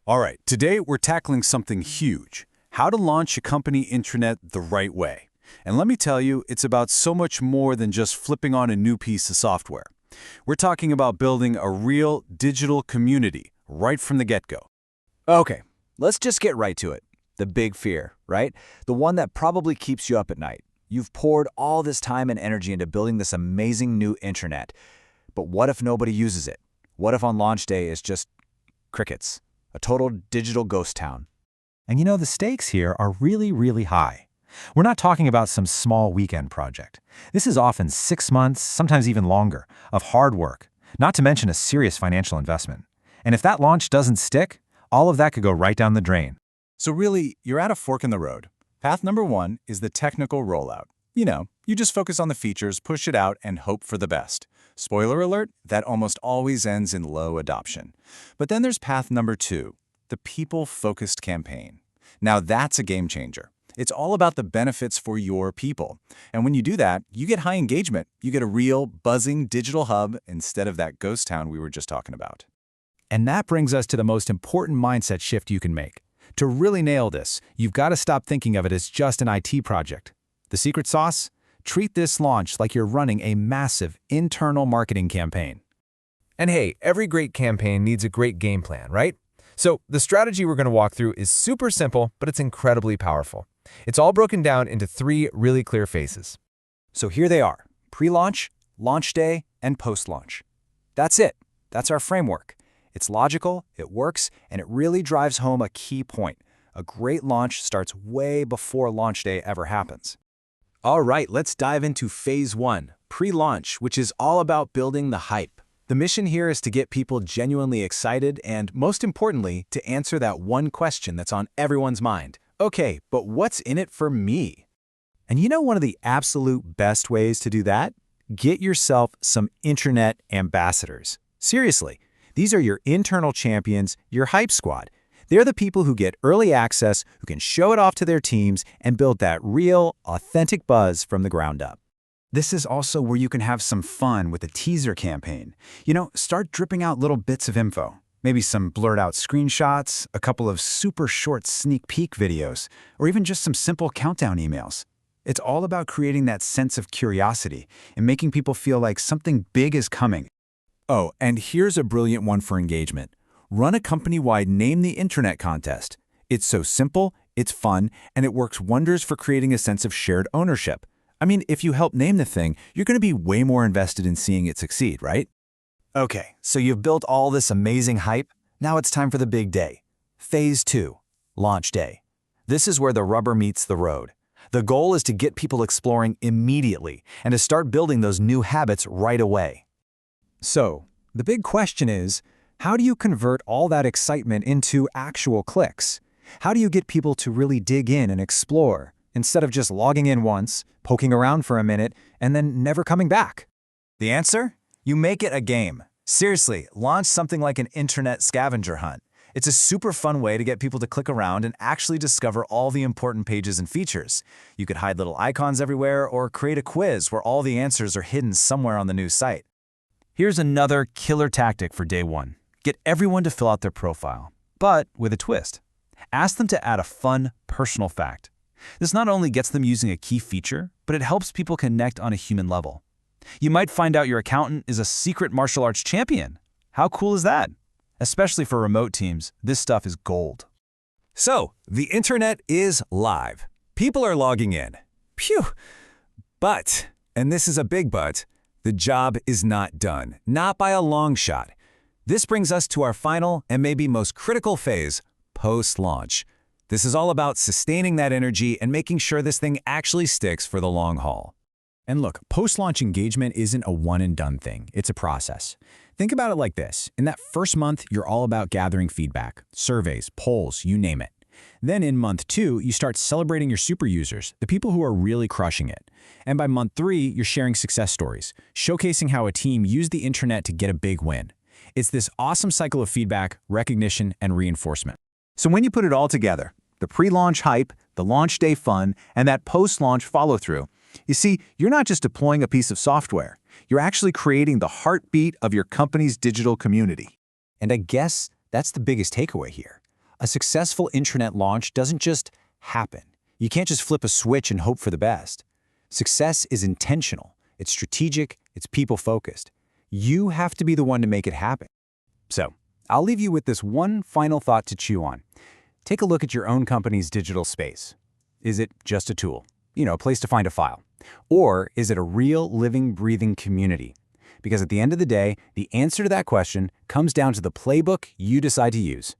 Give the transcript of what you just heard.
All right, today we're tackling something huge, how to launch a company intranet the right way. And let me tell you, it's about so much more than just flipping on a new piece of software. We're talking about building a real digital community right from the get-go. Okay, let's just get right to it. The big fear, right? The one that probably keeps you up at night. You've poured all this time and energy into building this amazing new intranet. But what if nobody uses it? What if on launch day it's just crickets? A total digital ghost town. And the stakes here are really, really high. We're not talking about some small weekend project. This is often 6 months, sometimes even longer, of hard work, not to mention a serious financial investment. And if that launch doesn't stick, all of that could go right down the drain. So really, you're at a fork in the road. Path number 1 is the technical rollout. You just focus on the features, push it out, and hope for the best. Spoiler alert, that almost always ends in low adoption. But then there's path number 2, the people-focused campaign. Now that's a game changer. It's all about the benefits for your people. And when you do that, you get high engagement. You get a real, buzzing digital hub instead of that ghost town we were just talking about. And that brings us to the most important mindset shift you can make. To really nail this, you've got to stop thinking of it as just an IT project. The secret sauce? Treat this launch like you're running a massive internal marketing campaign. And hey, every great campaign needs a great game plan, right? So the strategy we're going to walk through is super simple, but it's incredibly powerful. It's all broken down into 3 really clear phases. So here they are: pre-launch, launch day, and post-launch. That's it. That's our framework. It's logical, it works, and it really drives home a key point. A great launch starts way before launch day ever happens. All right, let's dive into phase 1, pre-launch, which is all about building the hype. The mission here is to get people genuinely excited and, most importantly, to answer that one question that's on everyone's mind. Okay, but what's in it for me? And one of the absolute best ways to do that? Get yourself some intranet ambassadors. Seriously, these are your internal champions, your hype squad. They're the people who get early access, who can show it off to their teams and build that real, authentic buzz from the ground up. This is also where you can have some fun with a teaser campaign. Start dripping out little bits of info. Maybe some blurred out screenshots, a couple of super short sneak peek videos, or even just some simple countdown emails. It's all about creating that sense of curiosity and making people feel like something big is coming. Oh, and here's a brilliant one for engagement. Run a company-wide Name the Intranet contest. It's so simple, it's fun, and it works wonders for creating a sense of shared ownership. I mean, if you help name the thing, you're going to be way more invested in seeing it succeed, right? Okay, so you've built all this amazing hype. Now it's time for the big day. Phase 2, launch day. This is where the rubber meets the road. The goal is to get people exploring immediately and to start building those new habits right away. So, the big question is, how do you convert all that excitement into actual clicks? How do you get people to really dig in and explore, instead of just logging in once, poking around for a minute, and then never coming back? The answer? You make it a game. Seriously, launch something like an intranet scavenger hunt. It's a super fun way to get people to click around and actually discover all the important pages and features. You could hide little icons everywhere or create a quiz where all the answers are hidden somewhere on the new site. Here's another killer tactic for day 1. Get everyone to fill out their profile, but with a twist. Ask them to add a fun, personal fact. This not only gets them using a key feature, but it helps people connect on a human level. You might find out your accountant is a secret martial arts champion. How cool is that? Especially for remote teams, this stuff is gold. So, the internet is live. People are logging in. Phew! But, and this is a big but, the job is not done. Not by a long shot. This brings us to our final and maybe most critical phase, post-launch. This is all about sustaining that energy and making sure this thing actually sticks for the long haul. And look, post-launch engagement isn't a one-and-done thing. It's a process. Think about it like this. In that first month, you're all about gathering feedback, surveys, polls, you name it. Then in month 2, you start celebrating your super users, the people who are really crushing it. And by month 3, you're sharing success stories, showcasing how a team used the intranet to get a big win. It's this awesome cycle of feedback, recognition, and reinforcement. So when you put it all together, the pre-launch hype, the launch day fun, and that post-launch follow-through, you see, you're not just deploying a piece of software. You're actually creating the heartbeat of your company's digital community. And I guess that's the biggest takeaway here. A successful intranet launch doesn't just happen. You can't just flip a switch and hope for the best. Success is intentional, it's strategic, it's people-focused. You have to be the one to make it happen. So, I'll leave you with this one final thought to chew on. Take a look at your own company's digital space. Is it just a tool? A place to find a file? Or is it a real, living, breathing community? Because at the end of the day, the answer to that question comes down to the playbook you decide to use.